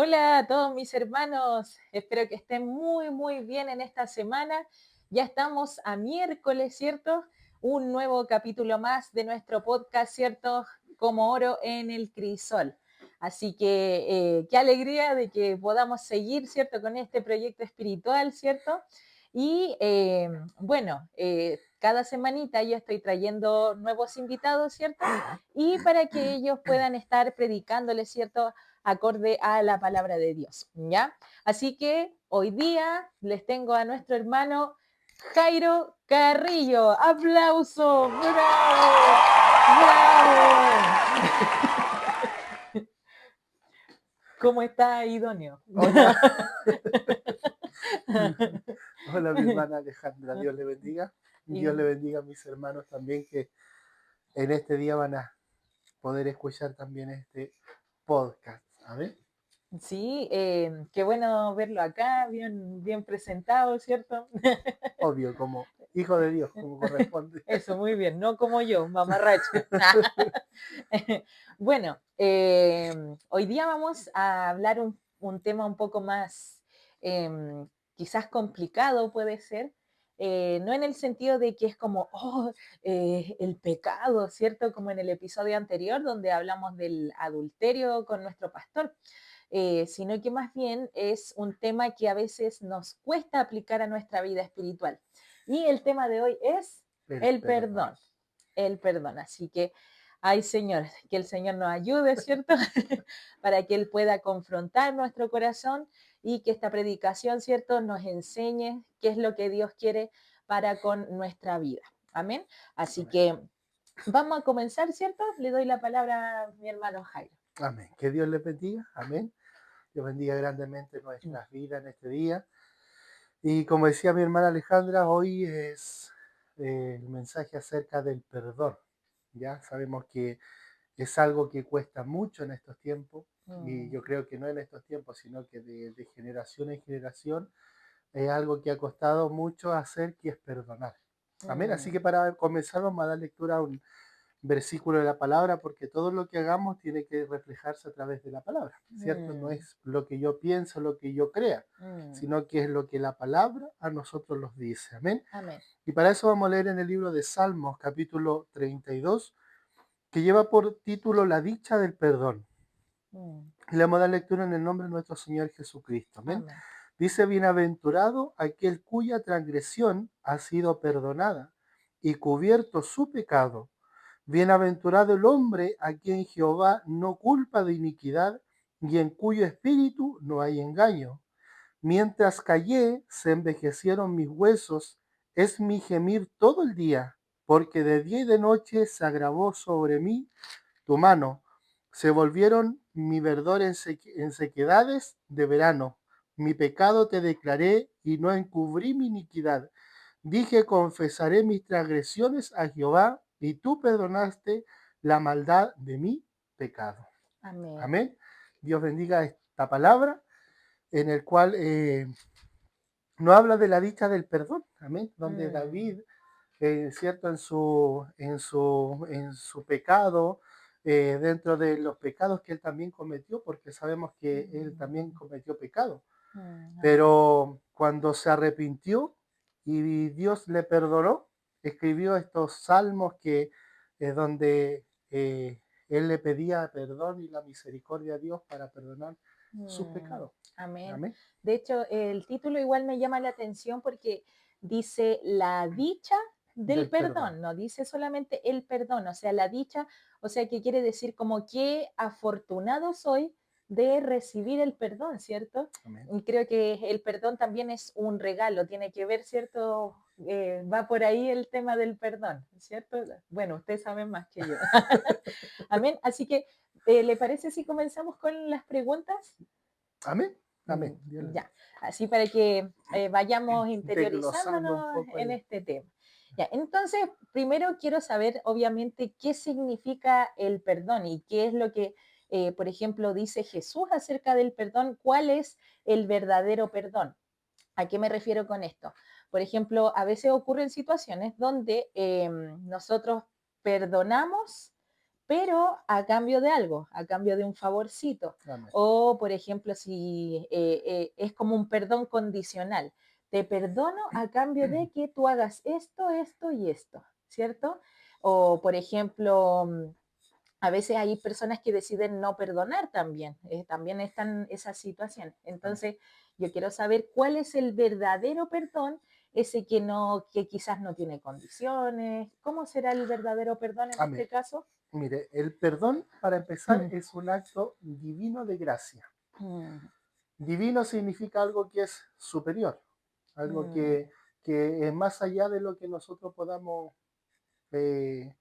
Hola a todos mis hermanos, espero que estén muy bien en esta semana. Ya estamos a miércoles, ¿cierto? Un nuevo capítulo más de nuestro podcast, ¿cierto? Como oro en el crisol. Así que qué alegría de que podamos seguir, ¿cierto? Con este proyecto espiritual, ¿cierto? Y cada semanita yo estoy trayendo nuevos invitados, ¿cierto? Y para que ellos puedan estar predicándoles, ¿cierto? Acorde a la palabra de Dios, ¿ya? Así que hoy día les tengo a nuestro hermano Jairo Carrillo. ¡Aplauso! ¡Bravo! ¡Bravo! ¿Cómo está, Idóneo? Hola, hola mi hermana Alejandra, Dios le bendiga. Dios le bendiga a mis hermanos también que en este día van a poder escuchar también este podcast. Amén. Sí, qué bueno verlo acá, bien presentado, ¿cierto? Obvio, como hijo de Dios, como corresponde. Eso, muy bien, no como yo, mamarracho. Bueno, hoy día vamos a hablar un tema un poco más, quizás complicado puede ser, no en el sentido de que es como, el pecado, ¿cierto? Como en el episodio anterior donde hablamos del adulterio con nuestro pastor, sino que más bien es un tema que a veces nos cuesta aplicar a nuestra vida espiritual. Y el tema de hoy es El el perdón. perdón, el perdón. Así que, ay Señor, que el Señor nos ayude, ¿cierto? Para que Él pueda confrontar nuestro corazón y que esta predicación, ¿cierto?, nos enseñe qué es lo que Dios quiere para con nuestra vida. Amén. Así Amén. que vamos a comenzar, ¿cierto? Le doy la palabra a mi hermano Jairo. Amén. Que Dios les bendiga. Amén. Dios bendiga grandemente nuestras vidas en este día. Y como decía mi hermana Alejandra, hoy es el mensaje acerca del perdón. Ya sabemos que es algo que cuesta mucho en estos tiempos, y yo creo que no en estos tiempos, sino que de generación en generación es algo que ha costado mucho hacer, que es perdonar. Amén. Así que para comenzar vamos a dar lectura a un versículo de la palabra, porque todo lo que hagamos tiene que reflejarse a través de la palabra, ¿cierto? No es lo que yo pienso, lo que yo crea, sino que es lo que la palabra a nosotros nos dice. Amén. Amén. Y para eso vamos a leer en el libro de Salmos, capítulo 32, que lleva por título La dicha del perdón. Y le vamos a dar lectura en el nombre de nuestro Señor Jesucristo. Amén. Amén. Dice: bienaventurado aquel cuya transgresión ha sido perdonada y cubierto su pecado. Bienaventurado el hombre a quien Jehová no culpa de iniquidad y en cuyo espíritu no hay engaño. Mientras callé, se envejecieron mis huesos, es mi gemir todo el día, porque de día y de noche se agravó sobre mí tu mano. Se volvieron mi verdor en sequedades de verano. Mi pecado te declaré y no encubrí mi iniquidad. Dije: confesaré mis transgresiones a Jehová, y tú perdonaste la maldad de mi pecado. Amén. Amén. Dios bendiga esta palabra, en el cual nos habla de la dicha del perdón. Amén. Donde David, cierto, en su pecado, dentro de los pecados que él también cometió, porque sabemos que él también cometió pecado, pero cuando se arrepintió y Dios le perdonó, escribió estos salmos que es donde él le pedía perdón y la misericordia a Dios para perdonar sus pecados. Amén. Amén. De hecho, el título igual me llama la atención porque dice la dicha del perdón, no dice solamente el perdón, o sea, la dicha, o sea, que quiere decir como que afortunado soy de recibir el perdón, ¿cierto? Amén. Y creo que el perdón también es un regalo, tiene que ver, ¿cierto? Va por ahí el tema del perdón, ¿cierto? Bueno, ustedes saben más que yo. Amén. Así que, ¿le parece si comenzamos con las preguntas? Amén. Amén. Ya, así para que vayamos Desglosando un interiorizándonos poco en este tema. Ya, entonces, primero quiero saber, obviamente, qué significa el perdón y qué es lo que, por ejemplo, dice Jesús acerca del perdón, cuál es el verdadero perdón. ¿A qué me refiero con esto? Por ejemplo, a veces ocurren situaciones donde nosotros perdonamos, pero a cambio de algo, a cambio de un favorcito. Amén. O, por ejemplo, si es como un perdón condicional. Te perdono a cambio de que tú hagas esto, esto y esto, ¿cierto? O, por ejemplo, a veces hay personas que deciden no perdonar también, también están esas situaciones. Amén. Entonces, yo quiero saber cuál es el verdadero perdón, ese que no, que quizás no tiene condiciones. ¿Cómo será el verdadero perdón en Amén. este caso? Mire, el perdón, para empezar, Mm, es un acto divino de gracia. mm, Divino significa algo que es superior, algo mm, que es más allá de lo que nosotros podamos, eh,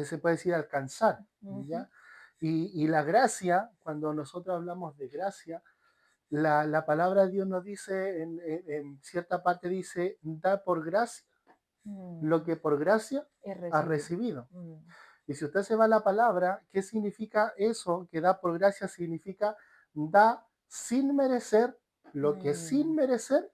se puede decir, alcanzar, ujú, ¿ya? Y la gracia, cuando nosotros hablamos de gracia, la palabra de Dios nos dice, en cierta parte dice, da por gracia lo mm. que por gracia Es has recibido. recibido. Mm, Y si usted se va a la palabra, ¿qué significa eso? Que da por gracia significa da sin merecer lo que sin mm, merecer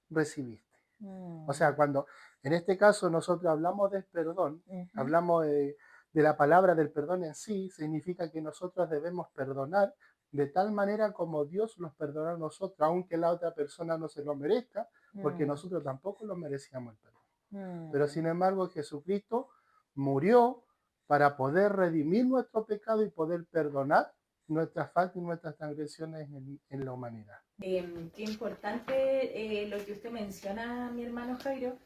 recibiste. O mm, sea, cuando en este caso nosotros hablamos de perdón, ujú, hablamos de la palabra del perdón en sí, significa que nosotros debemos perdonar de tal manera como Dios nos perdona a nosotros, aunque la otra persona no se lo merezca, porque mm, nosotros tampoco lo merecíamos el perdón. Pero mm. sin embargo, Jesucristo murió para poder redimir nuestro pecado y poder perdonar nuestras faltas y nuestras transgresiones en la humanidad. Qué importante lo que usted menciona, mi hermano Jairo,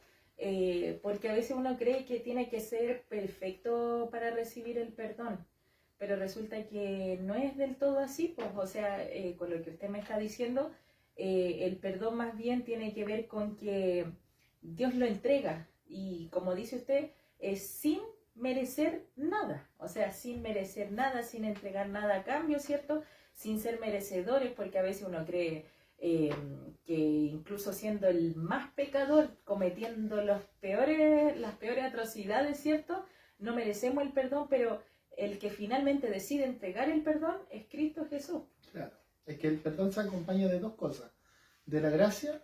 porque a veces uno cree que tiene que ser perfecto para recibir el perdón, pero resulta que no es del todo así, pues, o sea, con lo que usted me está diciendo, el perdón más bien tiene que ver con que Dios lo entrega y como dice usted, es sin merecer nada, o sea, sin merecer nada, sin entregar nada a cambio, ¿cierto? Sin ser merecedores, porque a veces uno cree eh, que incluso siendo el más pecador, cometiendo las peores atrocidades, ¿cierto? No merecemos el perdón, pero el que finalmente decide entregar el perdón es Cristo Jesús. Claro, es que el perdón se acompaña de dos cosas, de la gracia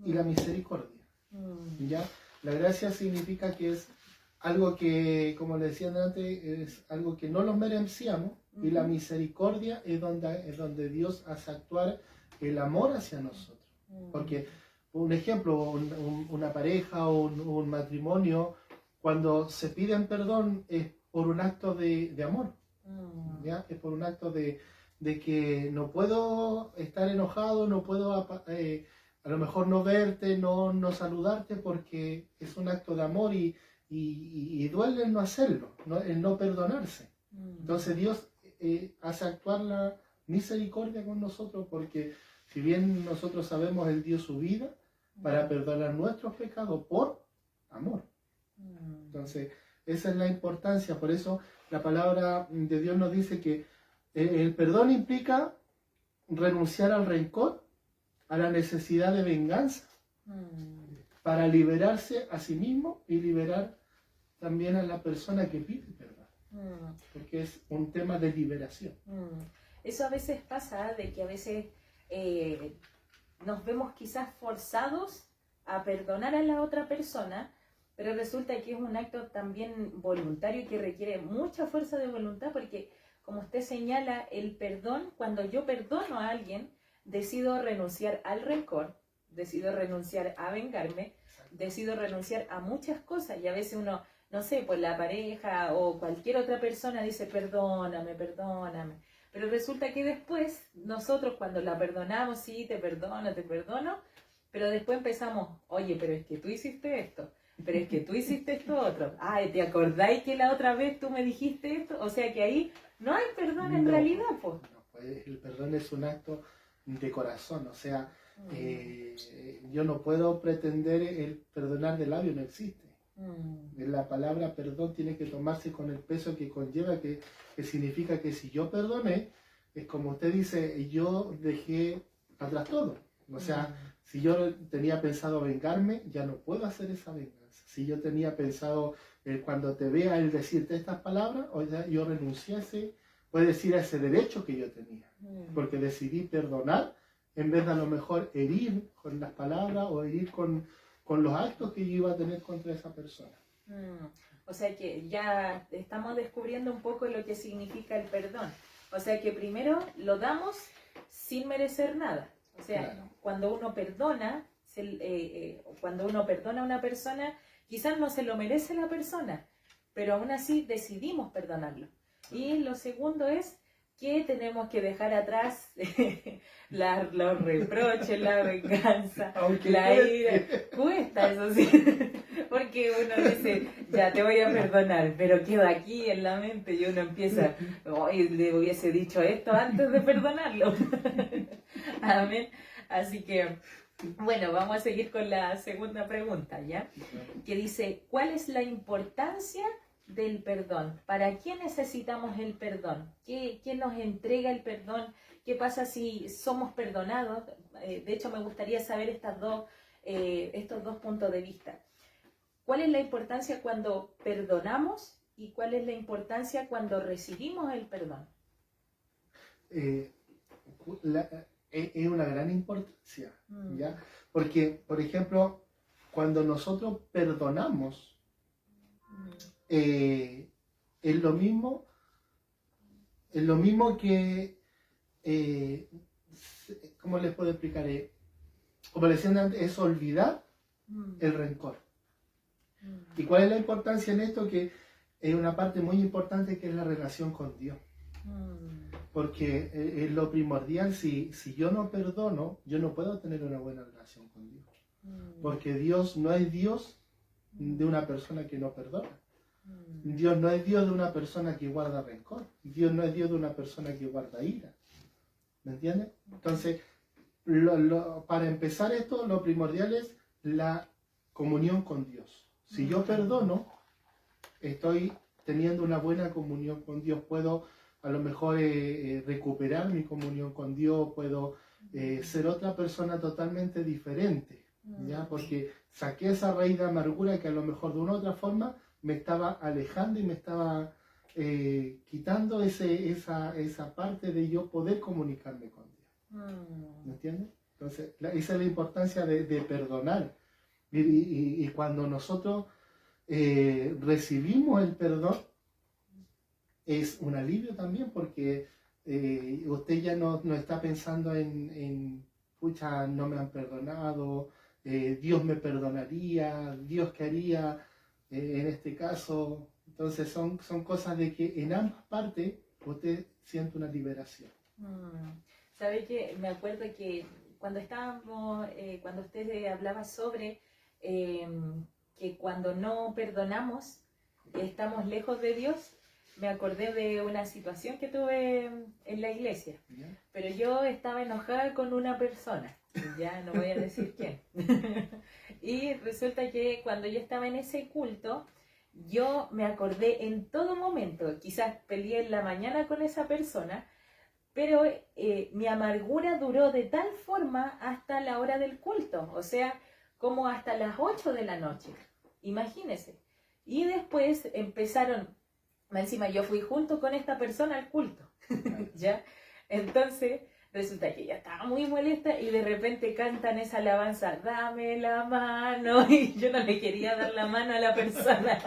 y la Mm, misericordia. mm, ¿Ya? La gracia significa que es algo que, como le decía antes, es algo que no lo merecíamos, y la ujú, misericordia es donde Dios hace actuar el amor hacia nosotros. Porque, mm, un ejemplo, una pareja o un matrimonio, cuando se piden perdón es por un acto de amor, mm, ¿ya? Es por un acto de que no puedo estar enojado, no puedo a lo mejor no verte, no saludarte porque es un acto de amor y duele el no hacerlo, el no perdonarse. Entonces mm, Dios hace actuar la misericordia con nosotros porque si bien nosotros sabemos, Él dio su vida para mm, perdonar nuestros pecados por amor. mm, Entonces, esa es la importancia. Por eso la palabra de Dios nos dice que el perdón implica renunciar al rencor, a la necesidad de venganza, mm, para liberarse a sí mismo y liberar también a la persona que pide perdón, mm. porque es un tema de liberación. Mm. Eso a veces pasa, de que a veces eh, nos vemos quizás forzados a perdonar a la otra persona, pero resulta que es un acto también voluntario que requiere mucha fuerza de voluntad, porque como usted señala, el perdón, cuando yo perdono a alguien, decido renunciar al rencor, decido renunciar a vengarme, decido renunciar a muchas cosas y a veces uno, no sé, pues la pareja o cualquier otra persona dice perdóname, perdóname. Pero resulta que después, nosotros cuando la perdonamos, sí, te perdono, pero después empezamos, oye, pero es que tú hiciste esto, pero es que tú hiciste esto otro. Ay, ¿te acordáis que la otra vez tú me dijiste esto? O sea que ahí no hay perdón en No, realidad, pues. no, pues el perdón es un acto de corazón, o sea, Mm, yo no puedo pretender el perdonar de labio, no existe. mm, La palabra perdón tiene que tomarse con el peso que conlleva, que significa que si yo perdoné, es como usted dice, yo dejé atrás todo. O sea, mm, si yo tenía pensado vengarme, ya no puedo hacer esa venganza. Si yo tenía pensado, cuando te vea el decirte estas palabras, o ya yo renuncié a ese, puede decir a ese derecho que yo tenía. Porque mm, decidí perdonar en vez de a lo mejor herir con las palabras o herir con los actos que yo iba a tener contra esa persona. O sea que ya estamos descubriendo un poco lo que significa el perdón. O sea que primero lo damos sin merecer nada. O sea, Claro. cuando uno perdona, cuando uno perdona a una persona, quizás no se lo merece la persona, pero aún así decidimos perdonarlo. Y lo segundo es que tenemos que dejar atrás los reproches, la venganza, Aunque la ira. cueste. Cuesta, eso sí. Porque uno dice, ya te voy a perdonar, pero queda aquí en la mente y uno empieza, hoy le hubiese dicho esto antes de perdonarlo. Amén. Así que, bueno, vamos a seguir con la segunda pregunta, ¿ya? Que dice, ¿cuál es la importancia del perdón? ¿Para qué necesitamos el perdón? ¿Qué nos entrega el perdón? ¿Qué pasa si somos perdonados? De hecho, me gustaría saber estos dos puntos de vista. ¿Cuál es la importancia cuando perdonamos y cuál es la importancia cuando recibimos el perdón? Eh, es una gran importancia, ¿ya? Porque, por ejemplo, cuando nosotros perdonamos, es lo mismo que, ¿cómo les puedo explicar? Como les decía antes, es olvidar el rencor. ¿Y cuál es la importancia en esto? Que es una parte muy importante que es la relación con Dios. Porque es lo primordial, si yo no perdono, yo no puedo tener una buena relación con Dios. Porque Dios no es Dios de una persona que no perdona. Dios no es Dios de una persona que guarda rencor. Dios no es Dios de una persona que guarda ira. ¿Me entiendes? Entonces, para empezar esto, lo primordial es la comunión con Dios. Si yo perdono, estoy teniendo una buena comunión con Dios. Puedo a lo mejor recuperar mi comunión con Dios, puedo ser otra persona totalmente diferente, ¿ya? Porque saqué esa raíz de amargura que a lo mejor de una u otra forma me estaba alejando y me estaba quitando esa parte de yo poder comunicarme con Dios. ¿Me entiendes? Entonces, esa es la importancia de perdonar. Y cuando nosotros recibimos el perdón, es un alivio también porque usted ya no está pensando pucha, no me han perdonado, Dios me perdonaría, Dios qué haría en este caso. Entonces son cosas de que en ambas partes usted siente una liberación. ¿Sabe qué? Me acuerdo que cuando cuando usted hablaba sobre que cuando no perdonamos estamos lejos de Dios, me acordé de una situación que tuve en la iglesia. ¿Ya? Pero yo estaba enojada con una persona, ya no voy a decir quién. Y resulta que cuando yo estaba en ese culto, yo me acordé en todo momento, quizás peleé en la mañana con esa persona, pero mi amargura duró de tal forma hasta la hora del culto, o sea, como hasta las 8 de la noche, imagínense. Y después empezaron, encima yo fui junto con esta persona al culto, ¿ya? Entonces resulta que ella estaba muy molesta y de repente cantan esa alabanza, dame la mano, y yo no le quería dar la mano a la persona.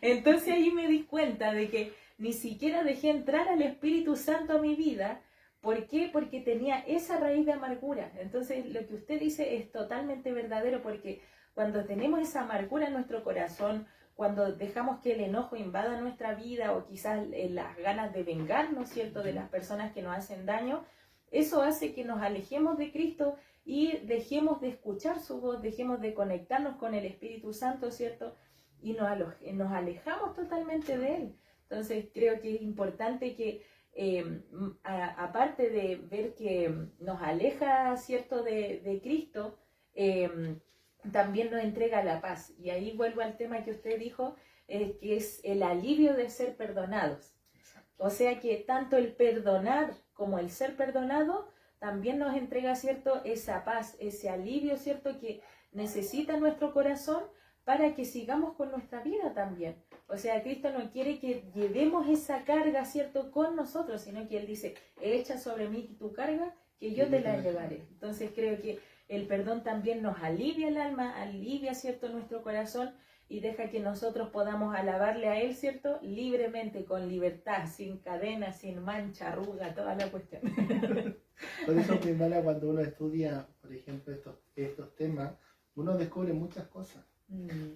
Entonces ahí me di cuenta de que ni siquiera dejé entrar al Espíritu Santo a mi vida. ¿Por qué? Porque tenía esa raíz de amargura. Entonces lo que usted dice es totalmente verdadero, porque cuando tenemos esa amargura en nuestro corazón, cuando dejamos que el enojo invada nuestra vida o quizás las ganas de vengarnos, ¿cierto?, de las personas que nos hacen daño, eso hace que nos alejemos de Cristo y dejemos de escuchar su voz, dejemos de conectarnos con el Espíritu Santo, ¿cierto? Y nos alejamos totalmente de Él. Entonces creo que es importante que aparte de ver que nos aleja, ¿cierto?, de Cristo, también nos entrega la paz. Y ahí vuelvo al tema que usted dijo, que es el alivio de ser perdonados. O sea que tanto el perdonar como el ser perdonado también nos entrega, ¿cierto?, esa paz, ese alivio, ¿cierto?, que necesita nuestro corazón para que sigamos con nuestra vida también. O sea, Cristo no quiere que llevemos esa carga, ¿cierto?, con nosotros, sino que Él dice, echa sobre mí tu carga, que yo te la llevaré. Entonces creo que el perdón también nos alivia el alma, alivia, ¿cierto?, nuestro corazón, y deja que nosotros podamos alabarle a Él, ¿cierto? Libremente, con libertad, sin cadenas, sin mancha, arruga, toda la cuestión. Por eso, mi hermana, cuando uno estudia, por ejemplo, estos temas, uno descubre muchas cosas.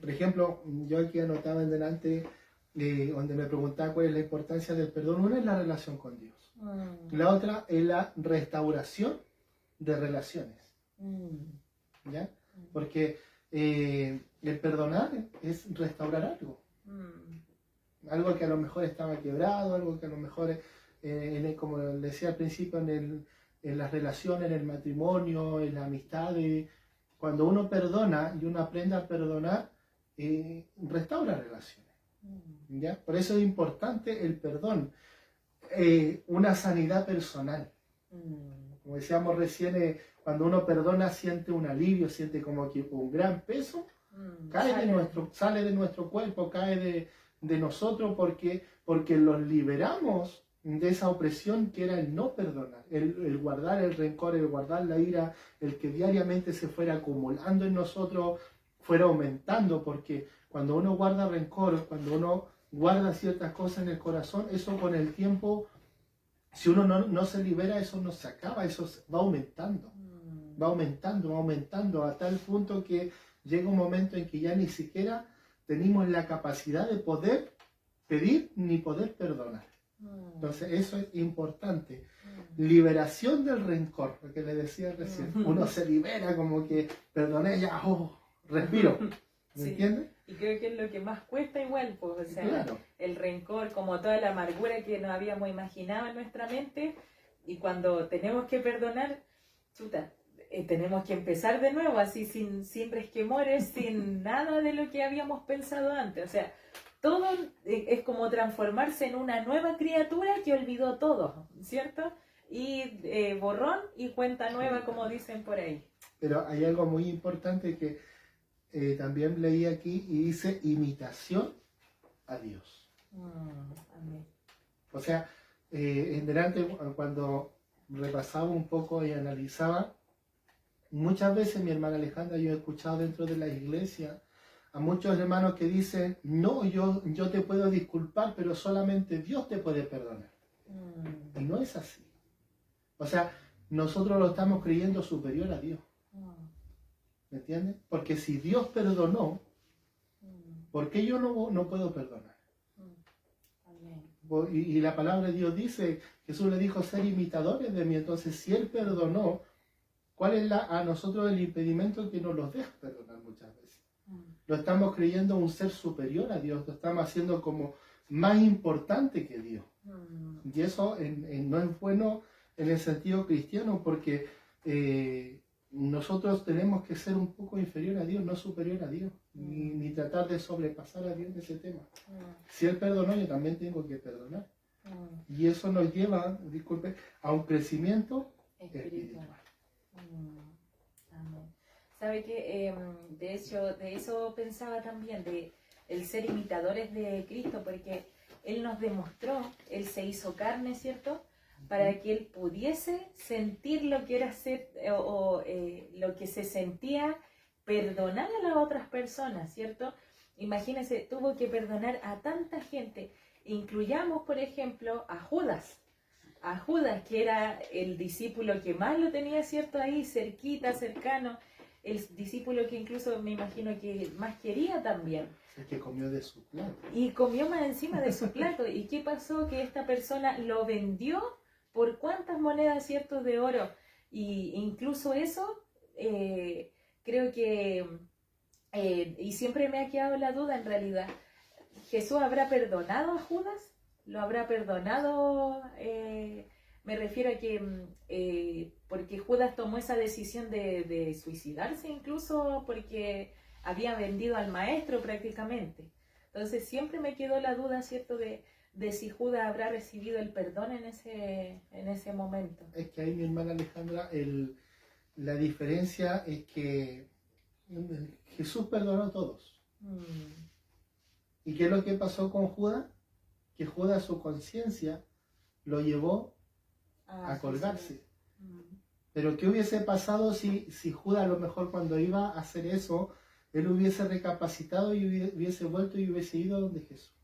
Por ejemplo, yo aquí anotaba en delante, donde me preguntaba cuál es la importancia del perdón. Una es la relación con Dios. La otra es la restauración de relaciones. ¿Ya? Porque el perdonar es restaurar algo. Algo que a lo mejor estaba quebrado, algo que a lo mejor, como decía al principio, en las relaciones, en el matrimonio, en la amistad, cuando uno perdona y uno aprende a perdonar, restaura relaciones. ¿Ya? Por eso es importante el perdón, una sanidad personal. Como decíamos recién, cuando uno perdona siente un alivio, siente como que un gran peso sale de nuestro cuerpo, cae de nosotros porque los liberamos de esa opresión que era el no perdonar, el guardar el rencor, el guardar la ira, el que diariamente se fuera acumulando en nosotros, fuera aumentando, porque cuando uno guarda rencor, cuando uno guarda ciertas cosas en el corazón, eso con el tiempo, si uno no se libera, eso no se acaba, eso va aumentando, va aumentando a tal punto que llega un momento en que ya ni siquiera tenemos la capacidad de poder pedir ni poder perdonar. Entonces eso es importante. Liberación del rencor, lo que le decía recién. Uno se libera como que perdoné, ya, respiro. ¿Me entiendes? Y creo que es lo que más cuesta igual, pues, o sea, claro. El rencor, como toda la amargura que nos habíamos imaginado en nuestra mente, y cuando tenemos que perdonar, tenemos que empezar de nuevo, así sin resquemores, sin nada de lo que habíamos pensado antes, o sea, todo es como transformarse en una nueva criatura que olvidó todo, ¿cierto? Y borrón y cuenta nueva, como dicen por ahí. Pero hay algo muy importante que también leí aquí y dice imitación a Dios. Amén. O sea, en delante cuando repasaba un poco y analizaba, muchas veces, mi hermana Alejandra, yo he escuchado dentro de la iglesia a muchos hermanos que dicen, no, yo te puedo disculpar, pero solamente Dios te puede perdonar. Y no es así. O sea, nosotros lo estamos creyendo superior a Dios. ¿Me entiendes? Porque si Dios perdonó, ¿por qué yo no puedo perdonar? Y la palabra de Dios dice, Jesús le dijo ser imitadores de mí. Entonces, si Él perdonó, ¿cuál es a nosotros el impedimento que nos los deja perdonar muchas veces? Lo estamos creyendo un ser superior a Dios, lo estamos haciendo como más importante que Dios. Y eso no es bueno en el sentido cristiano, porque nosotros tenemos que ser un poco inferior a Dios, no superior a Dios, ni tratar de sobrepasar a Dios en ese tema. Si Él perdonó, yo también tengo que perdonar. Y eso nos lleva, disculpe, a un crecimiento espiritual. Amén. ¿Sabe qué? De eso pensaba también, de el ser imitadores de Cristo, porque Él nos demostró, Él se hizo carne, ¿cierto?, para que Él pudiese sentir lo que era ser, lo que se sentía perdonar a las otras personas, ¿cierto? Imagínense, tuvo que perdonar a tanta gente. Incluyamos, por ejemplo, a Judas, que era el discípulo que más lo tenía, ¿cierto?, ahí cerquita, cercano, el discípulo que incluso me imagino que más quería también. El que comió de su plato. Y comió más encima de su plato. ¿Y qué pasó? Que esta persona lo vendió por cuántas monedas, ¿cierto?, de oro. Y incluso eso, creo que, y siempre me ha quedado la duda en realidad, ¿Jesús habrá perdonado a Judas? ¿Lo habrá perdonado? Me refiero a que, porque Judas tomó esa decisión de suicidarse incluso porque había vendido al maestro prácticamente. Entonces siempre me quedó la duda, ¿cierto?, de si Judas habrá recibido el perdón en ese momento. Es que ahí, mi hermana Alejandra, la diferencia es que Jesús perdonó a todos. ¿Y qué es lo que pasó con Judas? Que Judas, su conciencia lo llevó a colgarse. Pero ¿qué hubiese pasado si Judas, a lo mejor cuando iba a hacer eso, él hubiese recapacitado y hubiese vuelto y hubiese ido donde Jesús.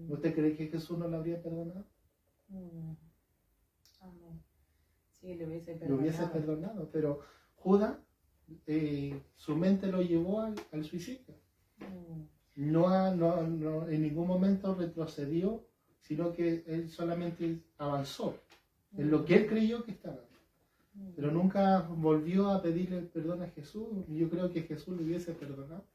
¿Usted cree que Jesús no lo habría perdonado? Amén. Sí, lo hubiese Lo perdonado. hubiese perdonado, pero Judas, su mente lo llevó al suicidio. No, en ningún momento retrocedió, sino que él solamente avanzó en lo que él creyó que estaba. Pero nunca volvió a pedirle perdón a Jesús. Yo creo que Jesús lo hubiese perdonado.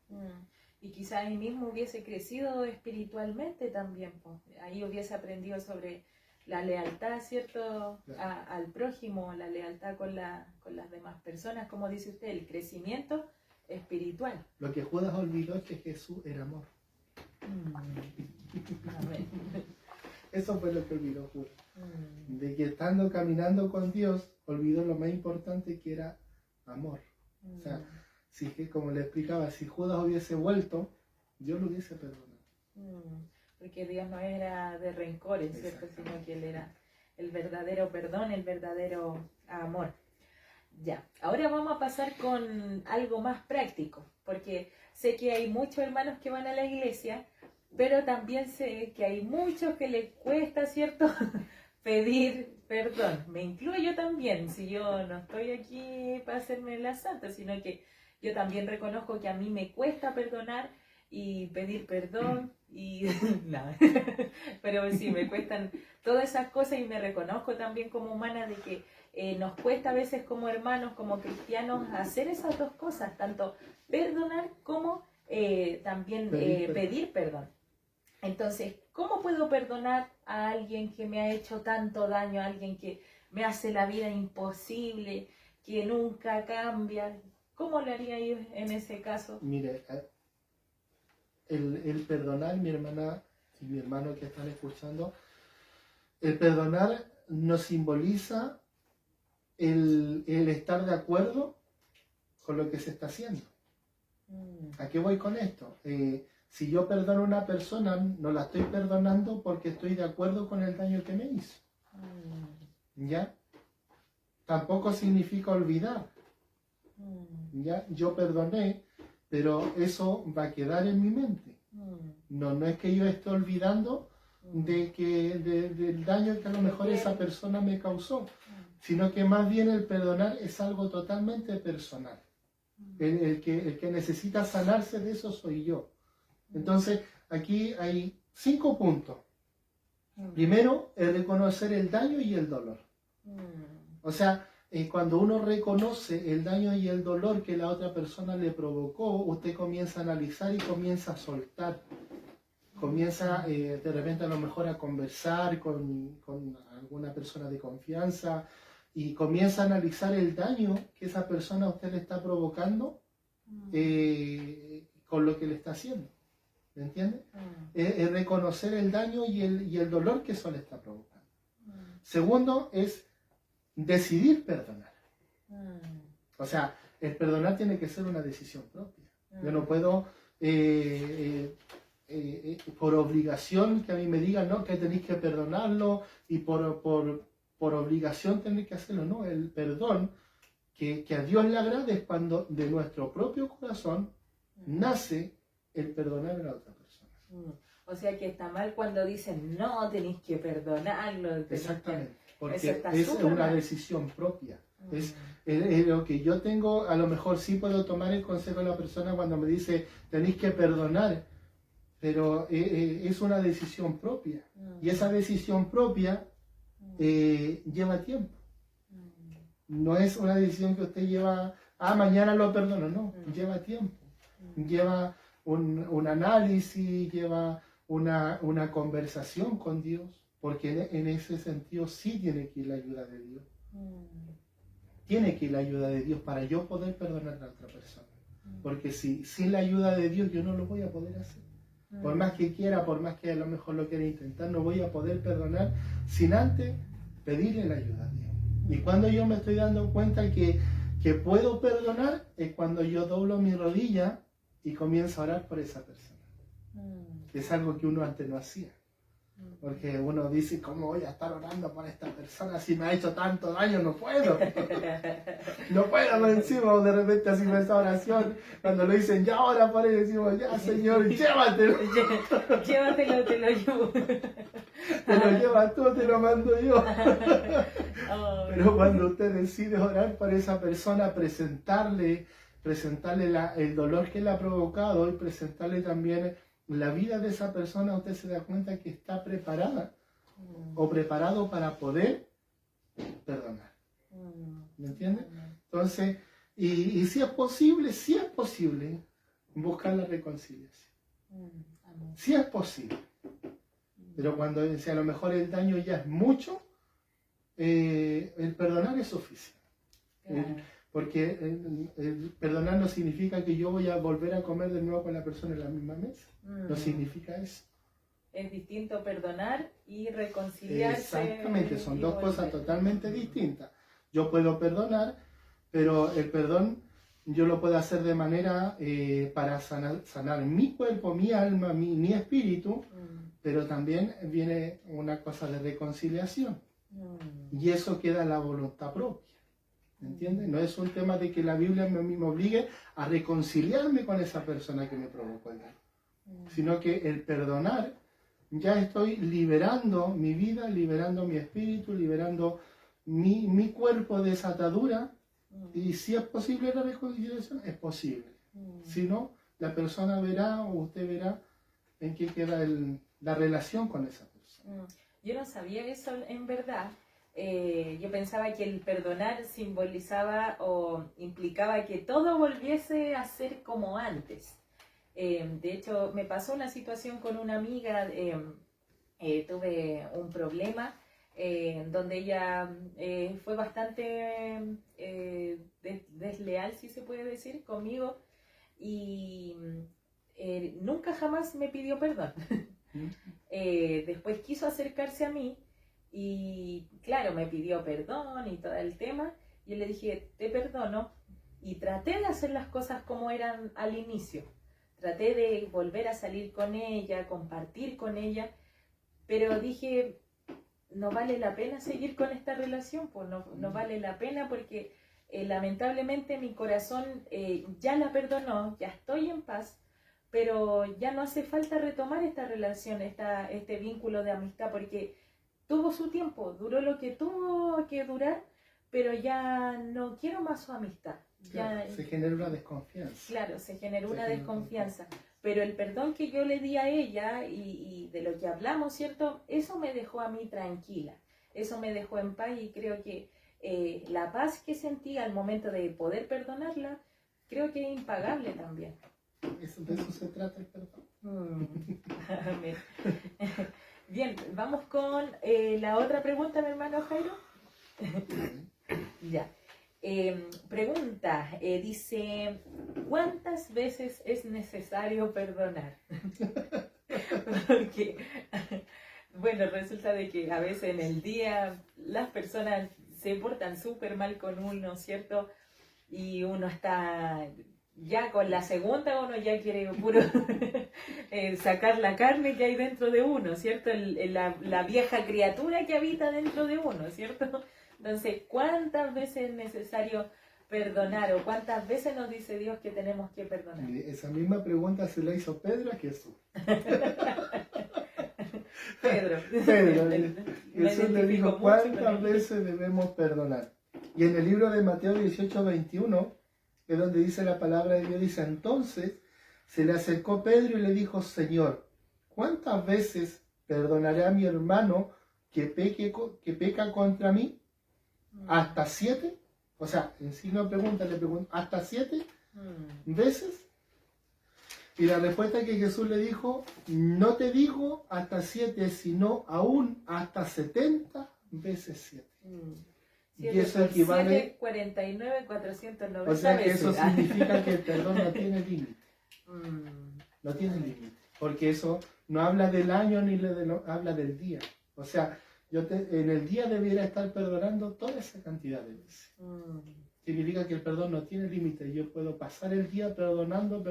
Y quizás él mismo hubiese crecido espiritualmente también. Pues. Ahí hubiese aprendido sobre la lealtad, ¿cierto? Al prójimo, la lealtad con las demás personas. Como dice usted, el crecimiento espiritual. Lo que Judas olvidó es que Jesús era amor. Amén. Eso fue lo que olvidó Judas. De que estando caminando con Dios, olvidó lo más importante que era amor. O sea, si, como le explicaba, si Judas hubiese vuelto, Dios lo hubiese perdonado. Porque Dios no era de rencores, ¿cierto? Sino que Él era el verdadero perdón, el verdadero amor. Ya, ahora vamos a pasar con algo más práctico, porque sé que hay muchos hermanos que van a la iglesia, pero también sé que hay muchos que les cuesta, ¿cierto? Pedir perdón. Me incluyo también, si yo no estoy aquí para hacerme la santa, sino que yo también reconozco que a mí me cuesta perdonar y pedir perdón y nada, pero sí, me cuestan todas esas cosas y me reconozco también como humana de que nos cuesta a veces como hermanos, como cristianos, hacer esas dos cosas, tanto perdonar como también pedir perdón. Entonces, ¿cómo puedo perdonar a alguien que me ha hecho tanto daño, a alguien que me hace la vida imposible, que nunca cambia? ¿Cómo lo haría yo en ese caso? Mire, el perdonar, mi hermana y mi hermano que están escuchando, el perdonar nos simboliza el estar de acuerdo con lo que se está haciendo. ¿A qué voy con esto? Si yo perdono a una persona, no la estoy perdonando porque estoy de acuerdo con el daño que me hizo. ¿Ya? Tampoco significa olvidar. ¿Ya? Yo perdoné, pero eso va a quedar en mi mente. No es que yo esté olvidando del daño que a lo mejor esa persona me causó, sino que más bien el perdonar es algo totalmente personal. El que necesita sanarse de eso soy yo. Entonces, aquí hay 5 puntos. Primero, el reconocer el daño y el dolor. O sea, cuando uno reconoce el daño y el dolor que la otra persona le provocó, usted comienza a analizar y comienza a soltar. Comienza de repente a lo mejor a conversar con alguna persona de confianza y comienza a analizar el daño que esa persona a usted le está provocando con lo que le está haciendo. ¿Me entiende? Es reconocer el daño y el dolor que eso le está provocando. Segundo es decidir perdonar. O sea, el perdonar tiene que ser una decisión propia. Yo no puedo por obligación que a mí me digan, no, que tenéis que perdonarlo y por obligación tenéis que hacerlo. No, el perdón que a Dios le agrada es cuando de nuestro propio corazón nace el perdonar a la otra persona. O sea que está mal cuando dicen, no, tenéis que perdonarlo. Exactamente, porque es una decisión propia. Es lo que yo tengo, a lo mejor sí puedo tomar el consejo de la persona cuando me dice, tenéis que perdonar, pero es una decisión propia. Y esa decisión propia lleva tiempo. No es una decisión que usted lleva, mañana lo perdono, no, lleva tiempo. Lleva un análisis, lleva una conversación con Dios, porque en ese sentido sí tiene que ir la ayuda de Dios. Tiene que ir la ayuda de Dios para yo poder perdonar a la otra persona. Porque sin la ayuda de Dios yo no lo voy a poder hacer. Por más que quiera, por más que a lo mejor lo quiera intentar, no voy a poder perdonar sin antes pedirle la ayuda a Dios. Y cuando yo me estoy dando cuenta que puedo perdonar, es cuando yo doblo mi rodilla y comienzo a orar por esa persona. Es algo que uno antes no hacía. Porque uno dice, ¿cómo voy a estar orando por esta persona si me ha hecho tanto daño? No puedo. No puedo por encima. O de repente hacemos esa oración, cuando lo dicen, ya ora por él, decimos, ya Señor, llévatelo. Llévatelo, te lo llevo. Te lo llevas tú, te lo mando yo. Pero cuando usted decide orar por esa persona, presentarle el dolor que le ha provocado y presentarle también la vida de esa persona, usted se da cuenta que está preparada o preparado para poder perdonar. ¿Me entiende? Entonces, y si es posible, buscar la reconciliación. Si es posible. Pero cuando si a lo mejor el daño ya es mucho, el perdonar es suficiente. Porque el perdonar no significa que yo voy a volver a comer de nuevo con la persona en la misma mesa. No significa eso. Es distinto perdonar y reconciliarse. Exactamente, son dos cosas totalmente distintas. Yo puedo perdonar, pero el perdón yo lo puedo hacer de manera para sanar mi cuerpo, mi alma, mi espíritu, pero también viene una cosa de reconciliación. Y eso queda en la voluntad propia. ¿Me entiendes? No es un tema de que la Biblia me obligue a reconciliarme con esa persona que me provocó el daño, sino que el perdonar, ya estoy liberando mi vida, liberando mi espíritu, liberando mi cuerpo de esa atadura, y si es posible la reconciliación, es posible. Si no, la persona verá o usted verá en qué queda la relación con esa persona. Yo no sabía eso en verdad. Yo pensaba que el perdonar simbolizaba o implicaba que todo volviese a ser como antes. De hecho, me pasó una situación con una amiga, tuve un problema donde ella fue bastante desleal, si se puede decir, conmigo, y nunca jamás me pidió perdón. Después quiso acercarse a mí y claro, me pidió perdón y todo el tema, y yo le dije, te perdono, y traté de hacer las cosas como eran al inicio. Traté de volver a salir con ella, compartir con ella, pero dije, no vale la pena seguir con esta relación, pues no vale la pena porque lamentablemente mi corazón ya la perdonó, ya estoy en paz, pero ya no hace falta retomar esta relación, este vínculo de amistad, porque tuvo su tiempo, duró lo que tuvo que durar, pero ya no quiero más su amistad. Claro, ya, se genera una desconfianza. Claro, se generó una desconfianza. Pero el perdón que yo le di a ella y de lo que hablamos, ¿cierto? Eso me dejó a mí tranquila, eso me dejó en paz, y creo que la paz que sentí al momento de poder perdonarla, creo que es impagable también. De eso se trata el perdón. Bien, vamos con la otra pregunta, mi hermano Jairo. Ya. Pregunta, dice, ¿cuántas veces es necesario perdonar? Porque, bueno, resulta de que a veces en el día las personas se portan súper mal con uno, ¿cierto? Y uno está ya con la segunda, uno ya quiere puro sacar la carne que hay dentro de uno, ¿cierto? La vieja criatura que habita dentro de uno, ¿cierto? Entonces, ¿cuántas veces es necesario perdonar o cuántas veces nos dice Dios que tenemos que perdonar? Esa misma pregunta se la hizo Pedro a Jesús. Pedro. Jesús le dijo, ¿cuántas veces debemos perdonar? Y en el libro de Mateo 18:21, que es donde dice la palabra de Dios, dice, entonces se le acercó Pedro y le dijo, Señor, ¿cuántas veces perdonaré a mi hermano que peca contra mí? ¿Hasta 7? O sea, en signo de pregunta le pregunto, ¿hasta 7 veces? Y la respuesta que Jesús le dijo, no te digo hasta 7, sino aún hasta 70 veces 7. Y eso equivale... 49, 490 o sea que veces. eso significa que el perdón no tiene límite. No tiene límite. Porque eso no habla del año ni habla del día. O sea, en el día debiera estar perdonando toda esa cantidad de veces. Significa que el perdón no tiene límite. Yo puedo pasar el día perdonando,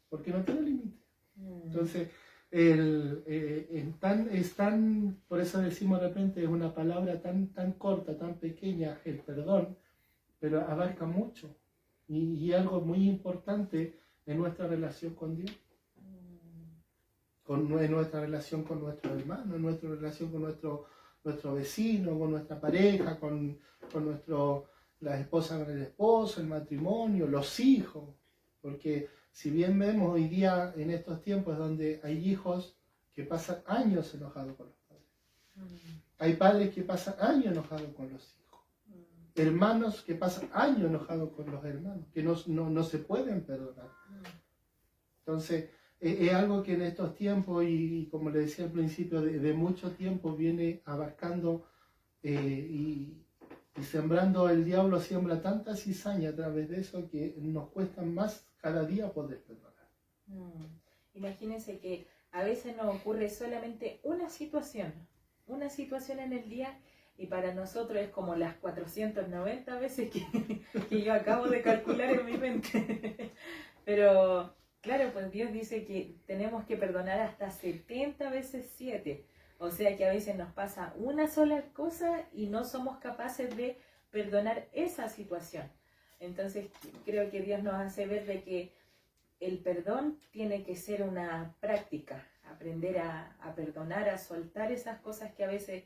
porque no tiene límite. Entonces, por eso decimos de repente, es una palabra tan corta, tan pequeña, el perdón, pero abarca mucho y algo muy importante en nuestra relación con Dios, en nuestra relación con nuestros hermanos, en nuestra relación con nuestro vecino, con nuestra pareja, con la esposa con el esposo, el matrimonio, los hijos, porque si bien vemos hoy día en estos tiempos donde hay hijos que pasan años enojados con los padres, hay padres que pasan años enojados con los hijos, hermanos que pasan años enojados con los hermanos, que no se pueden perdonar. Entonces, es algo que en estos tiempos, y como le decía al principio, de mucho tiempo viene abarcando y sembrando. El diablo siembra tanta cizaña a través de eso que nos cuesta más cada día poder perdonar. Imagínense que a veces nos ocurre solamente una situación en el día, y para nosotros es como las 490 veces que yo acabo de calcular en mi mente. Pero claro, pues Dios dice que tenemos que perdonar hasta 70 veces 7. O sea que a veces nos pasa una sola cosa y no somos capaces de perdonar esa situación. Entonces creo que Dios nos hace ver de que el perdón tiene que ser una práctica, aprender a perdonar, a soltar esas cosas que a veces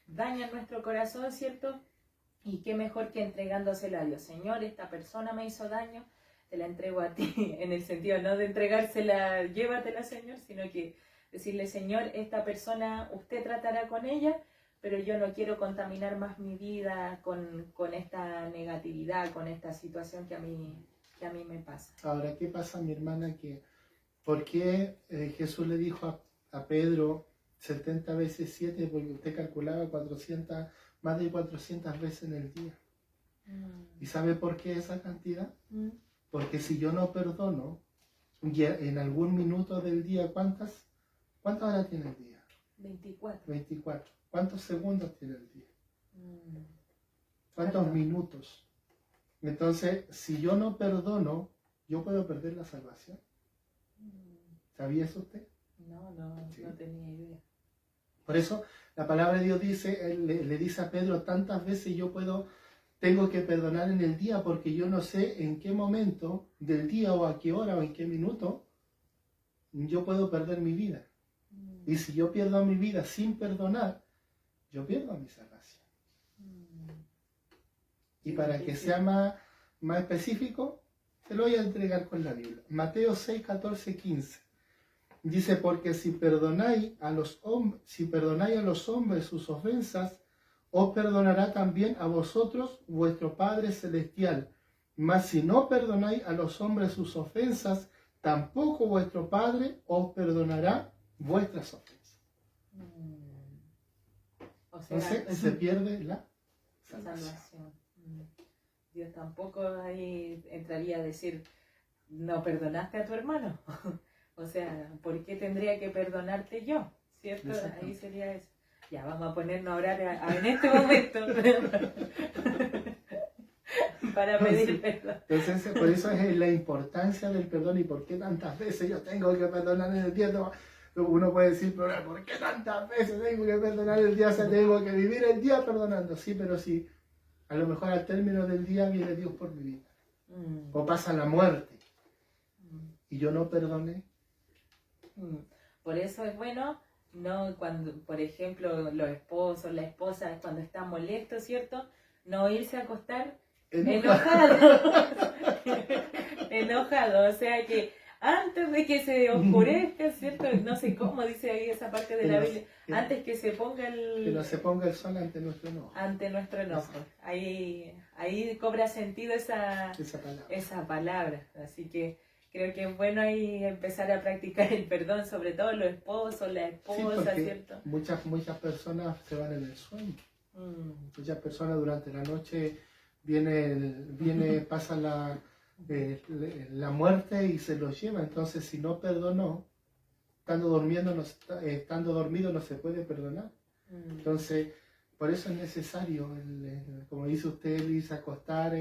dañan nuestro corazón, ¿cierto? Y qué mejor que entregándoselo a Dios. Señor, esta persona me hizo daño, te la entrego a ti, en el sentido no de entregársela, llévatela, Señor, sino que decirle, Señor, esta persona, usted tratará con ella, pero yo no quiero contaminar más mi vida con esta negatividad, con esta situación que a mí me pasa. Ahora, ¿qué pasa, mi hermana? ¿Por qué Jesús le dijo a Pedro 70 veces 7? Porque usted calculaba más de 400 veces en el día. ¿Y sabe por qué esa cantidad? Porque si yo no perdono, en algún minuto del día, ¿cuántas horas tiene el día? 24. ¿Cuántos segundos tiene el día? ¿Cuántos minutos? Entonces, si yo no perdono, yo puedo perder la salvación. ¿Sabía eso usted? Sí. No tenía idea. Por eso la palabra de Dios dice, le dice a Pedro, tantas veces tengo que perdonar en el día, porque yo no sé en qué momento del día o a qué hora o en qué minuto yo puedo perder mi vida. Y si yo pierdo mi vida sin perdonar, yo pierdo mi salvación. Y para que sea más específico, se lo voy a entregar con la Biblia. Mateo 6, 14, 15. Dice, porque si perdonáis a los hombres sus ofensas, os perdonará también a vosotros vuestro Padre Celestial. Mas si no perdonáis a los hombres sus ofensas, tampoco vuestro Padre os perdonará vuestras ofensas. O sea, entonces se pierde la salvación. Dios tampoco ahí entraría a decir, no perdonaste a tu hermano. O sea, ¿por qué tendría que perdonarte yo? ¿Cierto? Ahí sería eso. Ya, vamos a ponernos a orar en este momento para pedir perdón. Entonces, por eso es la importancia del perdón y por qué tantas veces yo tengo que perdonar en el día. Uno puede decir, pero ¿por qué tantas veces tengo que perdonar el día? O sea, tengo que vivir el día perdonando. Sí, pero sí, a lo mejor al término del día viene Dios por mi vida. O pasa la muerte. Y yo no perdoné. Por eso es bueno, no cuando, por ejemplo, los esposos, la esposa, cuando están molestos, ¿cierto? No irse a acostar enojado. O sea que antes de que se oscurezca, ¿cierto? No sé cómo dice ahí esa parte de la Biblia. Antes que se ponga que no se ponga el sol ante nuestro enojo. Ante nuestro enojo. Ahí cobra sentido esa palabra. Así que creo que es bueno ahí empezar a practicar el perdón, sobre todo los esposos, la esposa, sí, ¿cierto? Muchas personas se van en el sueño. Muchas personas durante la noche pasa la muerte y se los lleva. Entonces, si no perdonó, estando dormido no se puede perdonar. Entonces, por eso es necesario, como dice usted, irse a acostar,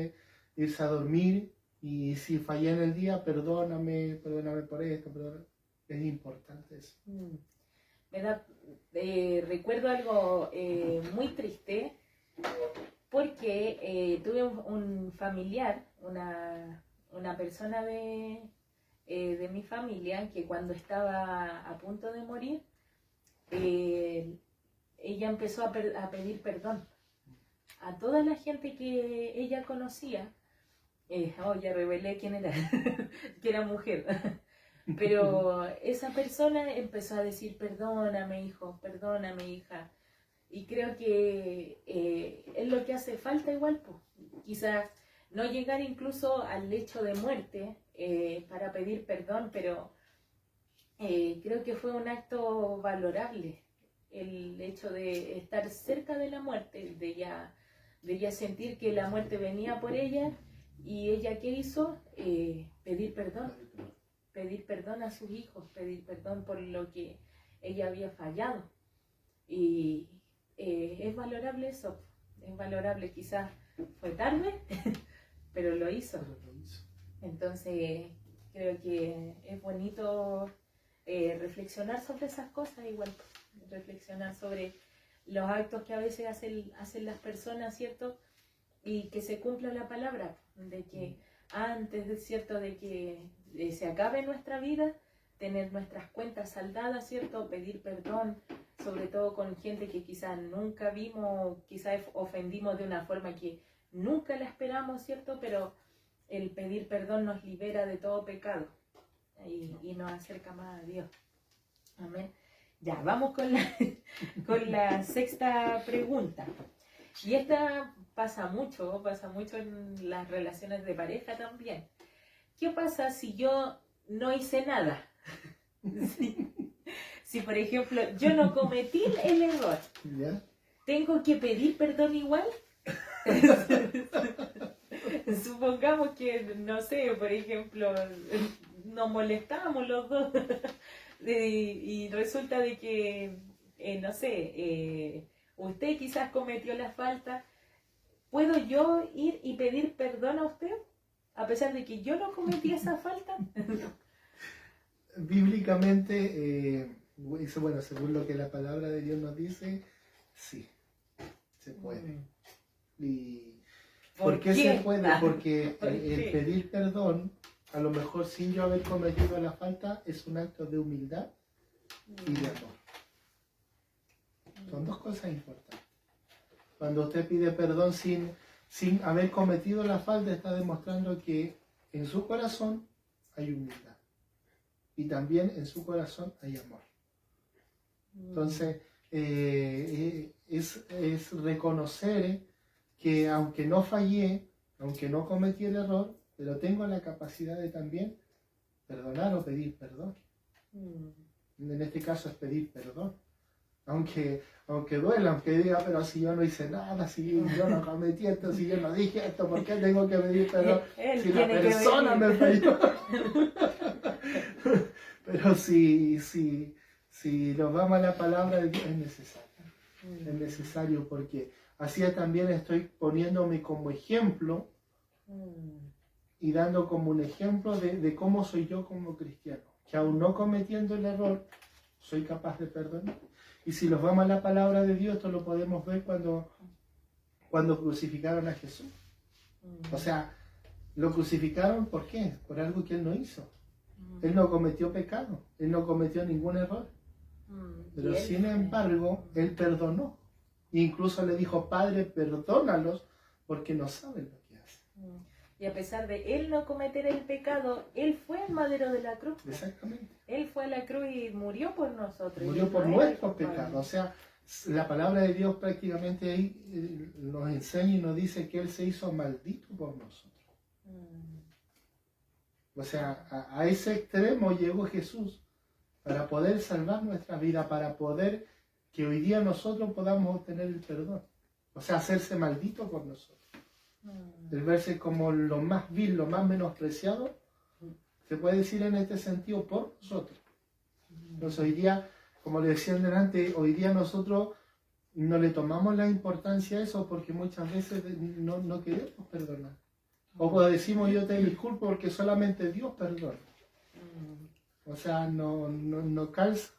irse a dormir. Y si fallé en el día, perdóname por esto, perdóname. Es importante eso. Me da, recuerdo algo muy triste porque tuve un familiar, una persona de mi familia que cuando estaba a punto de morir, ella empezó a pedir perdón a toda la gente que ella conocía. Ya revelé quién era, que era mujer. Pero esa persona empezó a decir, perdóname hijo, perdóname hija. Y creo que es lo que hace falta igual, pues. Quizás no llegar incluso al lecho de muerte para pedir perdón, pero creo que fue un acto valorable el hecho de estar cerca de la muerte, de ya sentir que la muerte venía por ella. ¿Y ella qué hizo? Pedir perdón a sus hijos, pedir perdón por lo que ella había fallado. Y es valorable eso, es valorable. Quizás fue tarde, pero lo hizo. Entonces creo que es bonito reflexionar sobre esas cosas, igual reflexionar sobre los actos que a veces hacen las personas, ¿cierto? Y que se cumpla la palabra, de que antes, ¿cierto?, de que se acabe nuestra vida, tener nuestras cuentas saldadas, ¿cierto?, pedir perdón, sobre todo con gente que quizás nunca vimos, quizás ofendimos de una forma que nunca la esperamos, ¿cierto?, pero el pedir perdón nos libera de todo pecado y nos acerca más a Dios. Amén. Ya, vamos con la sexta pregunta. Y esta pasa mucho en las relaciones de pareja también. ¿Qué pasa si yo no hice nada? Si, por ejemplo, yo no cometí el error, ¿Ya? ¿tengo que pedir perdón igual? Supongamos que, no sé, por ejemplo, nos molestamos los dos y resulta de que, no sé, usted quizás cometió la falta. ¿Puedo yo ir y pedir perdón a usted? A pesar de que yo no cometí esa falta. Bíblicamente, bueno, según lo que la palabra de Dios nos dice, sí, se puede. ¿Y por qué se puede? Porque el pedir perdón, a lo mejor sin yo haber cometido la falta, es un acto de humildad y de amor. Son dos cosas importantes. Cuando usted pide perdón sin haber cometido la falta, está demostrando que en su corazón hay humildad. Y también en su corazón hay amor. Entonces, es reconocer que aunque no fallé, aunque no cometí el error, pero tengo la capacidad de también perdonar o pedir perdón. En este caso es pedir perdón. Aunque duela, aunque diga, pero si yo no hice nada, si yo no cometí esto, si yo no dije esto, ¿por qué tengo que pedir perdón? Si la persona me falló. Pero si nos vamos a la palabra de Dios, es necesario. Es necesario porque así también estoy poniéndome como ejemplo y dando como un ejemplo de cómo soy yo como cristiano. Que aún no cometiendo el error, soy capaz de perdonar. Y si nos vamos a la palabra de Dios, esto lo podemos ver cuando crucificaron a Jesús. O sea, lo crucificaron ¿por qué? Por algo que Él no hizo. Él no cometió pecado, Él no cometió ningún error. Pero sin embargo, Él perdonó. E incluso le dijo, Padre, perdónalos porque no saben lo que hacen. Y a pesar de Él no cometer el pecado, Él fue al madero de la cruz. Exactamente. Él fue a la cruz y murió por nosotros. Murió por nuestros pecados. O sea, la palabra de Dios prácticamente ahí nos enseña y nos dice que Él se hizo maldito por nosotros. O sea, a ese extremo llegó Jesús para poder salvar nuestra vida, para poder que hoy día nosotros podamos obtener el perdón. O sea, hacerse maldito por nosotros. El verse como lo más vil, lo más menospreciado, se puede decir en este sentido por nosotros. Entonces hoy día, como le decía delante, hoy día nosotros no le tomamos la importancia a eso porque muchas veces no queremos perdonar. O decimos yo te disculpo porque solamente Dios perdona. O sea, no calza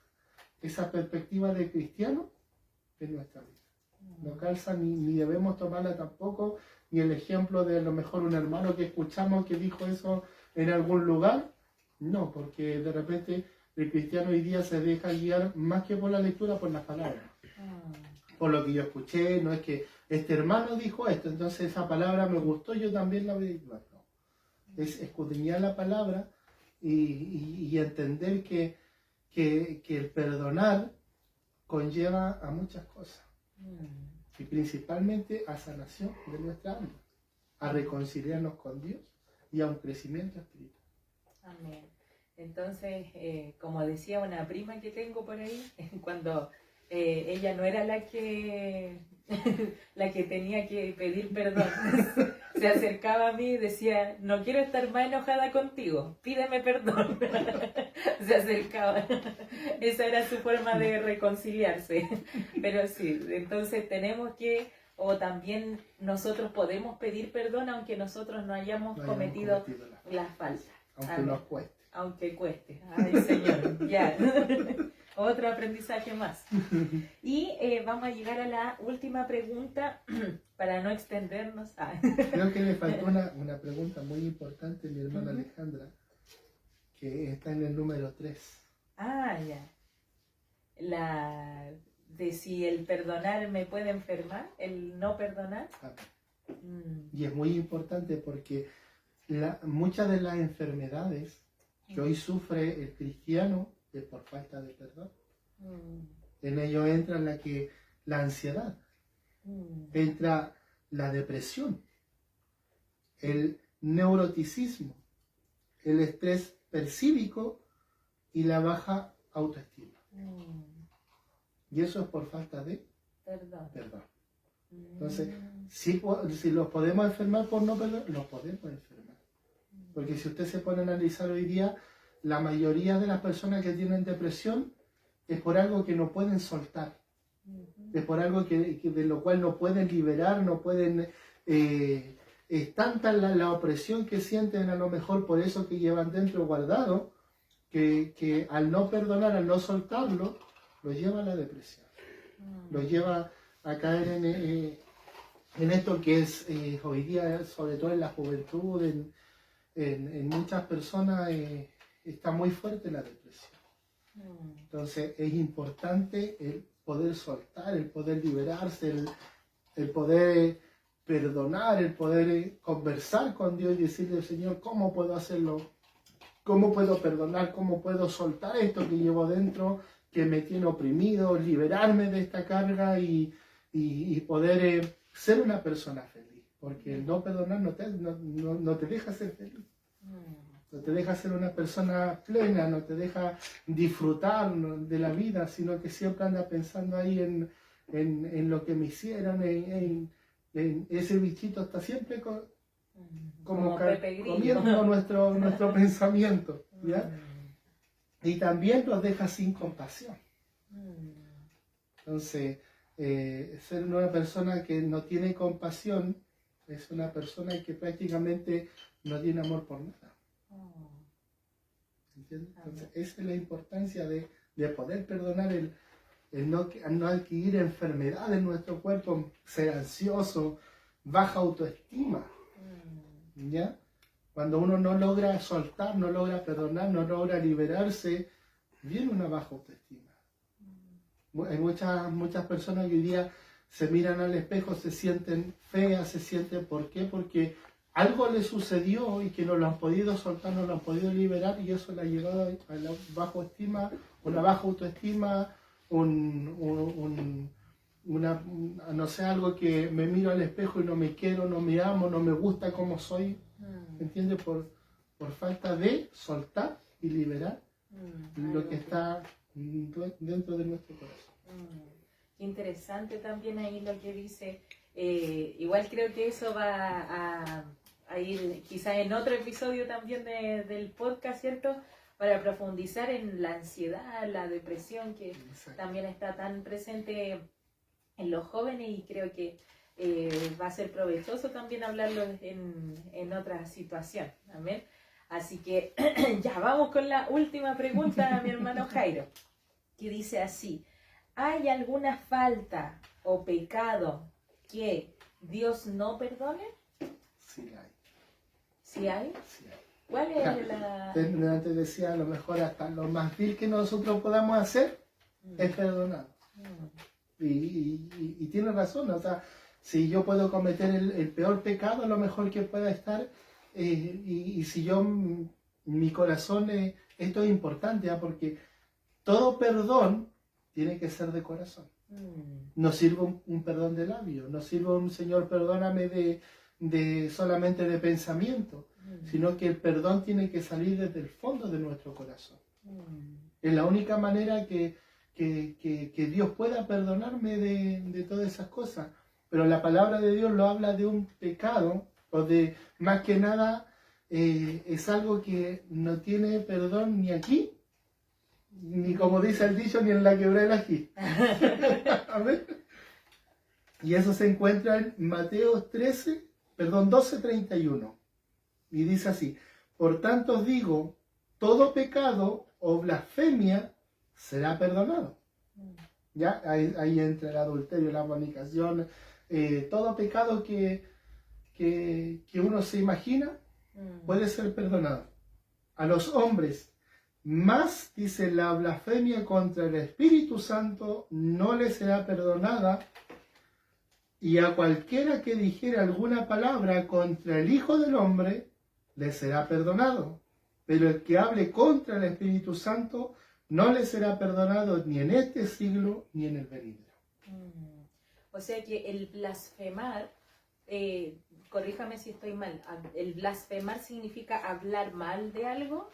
esa perspectiva de cristiano en nuestra vida. No calza ni debemos tomarla tampoco, ni el ejemplo de a lo mejor un hermano que escuchamos que dijo eso en algún lugar. No, porque de repente el cristiano hoy día se deja guiar más que por la lectura, por las palabras. Por lo que yo escuché, no es que este hermano dijo esto, entonces esa palabra me gustó, yo también la voy a decir. Es escudriñar la palabra y entender que el perdonar conlleva a muchas cosas. Y principalmente a sanación de nuestra alma, a reconciliarnos con Dios y a un crecimiento espiritual. Amén. Entonces, como decía una prima que tengo por ahí, cuando ella no era la que la que tenía que pedir perdón, se acercaba a mí y decía, no quiero estar más enojada contigo, pídeme perdón. Se acercaba. Esa era su forma de reconciliarse. Pero sí, entonces tenemos que, o también nosotros podemos pedir perdón aunque nosotros no hayamos cometido las faltas. Aunque nos cueste. Aunque cueste. Ay, Señor, ya. Otro aprendizaje más. Y vamos a llegar a la última pregunta para no extendernos. Creo que le faltó una pregunta muy importante, mi hermana Alejandra, que está en el número 3. Ah, ya. La de si el perdonar me puede enfermar, el no perdonar. Y es muy importante porque muchas de las enfermedades que hoy sufre el cristiano es por falta de perdón. En ello entra la ansiedad, entra la depresión, el neuroticismo, el estrés percívico y la baja autoestima. Y eso es por falta de perdón. Entonces, si los podemos enfermar por no perdón, los podemos enfermar. Porque si usted se pone a analizar hoy día, la mayoría de las personas que tienen depresión es por algo que no pueden soltar. Es por algo de lo cual no pueden liberar, no pueden... es tanta la opresión que sienten a lo mejor por eso que llevan dentro guardado, que al no perdonar, al no soltarlo, lo lleva a la depresión. Lo lleva a caer en esto que es hoy día, sobre todo en la juventud, en muchas personas está muy fuerte la depresión. Entonces es importante el poder soltar, el poder liberarse, el poder perdonar, el poder conversar con Dios y decirle, Señor, ¿cómo puedo hacerlo? ¿Cómo puedo perdonar? ¿Cómo puedo soltar esto que llevo dentro, que me tiene oprimido, liberarme de esta carga y poder ser una persona feliz? Porque el no perdonar no te deja ser feliz. No te deja ser una persona plena, no te deja disfrutar de la vida, sino que siempre anda pensando ahí en lo que me hicieron, en ese bichito está siempre como comiendo nuestro pensamiento, ¿ya? Y también nos deja sin compasión. Entonces, ser una persona que no tiene compasión es una persona que prácticamente no tiene amor por nada. ¿Entiendes? Entonces, esa es la importancia de poder perdonar, el no adquirir enfermedades en nuestro cuerpo, ser ansioso, baja autoestima. ¿Ya? Cuando uno no logra soltar, no logra perdonar, no logra liberarse, viene una baja autoestima. Hay muchas personas que hoy día se miran al espejo, se sienten feas, se sienten, ¿por qué? Porque algo les sucedió y que no lo han podido soltar, no lo han podido liberar y eso le ha llevado a la baja estima, una baja autoestima, no sé, algo que me miro al espejo y no me quiero, no me amo, no me gusta como soy, ¿entiendes? Por falta de soltar y liberar lo que está dentro de nuestro corazón. Interesante también ahí lo que dice. Igual creo que eso va a ir quizás en otro episodio también del podcast, ¿cierto? Para profundizar en la ansiedad, la depresión que también está tan presente en los jóvenes y creo que va a ser provechoso también hablarlo en otra situación. Amén. Así que ya vamos con la última pregunta, mi hermano Jairo, que dice así: ¿hay alguna falta o pecado que Dios no perdone? Sí hay. ¿Sí hay? Sí hay. ¿Cuál es la...? Antes decía, a lo mejor hasta lo más vil que nosotros podamos hacer es perdonar. Y tiene razón, o sea, si yo puedo cometer el peor pecado, lo mejor que pueda estar, y si yo, mi corazón, esto es importante, porque todo perdón tiene que ser de corazón. No sirve un perdón de labio, no sirve un Señor, perdóname de solamente de pensamiento, sino que el perdón tiene que salir desde el fondo de nuestro corazón. Es la única manera que Dios pueda perdonarme de todas esas cosas. Pero la palabra de Dios lo habla de un pecado, o de, más que nada, es algo que no tiene perdón ni aquí, ni como dice el dicho, ni en la quebrada del ají. Amén. Y eso se encuentra en Mateo 12:31. Y dice así: por tanto os digo, todo pecado o blasfemia será perdonado. ¿Ya? Ahí entra el adulterio, la fornicación, todo pecado que uno se imagina puede ser perdonado. A los hombres, más, dice, la blasfemia contra el Espíritu Santo no le será perdonada, y a cualquiera que dijere alguna palabra contra el Hijo del Hombre le será perdonado. Pero el que hable contra el Espíritu Santo no le será perdonado ni en este siglo ni en el venidero. O sea que el blasfemar, corríjame si estoy mal, el blasfemar significa hablar mal de algo.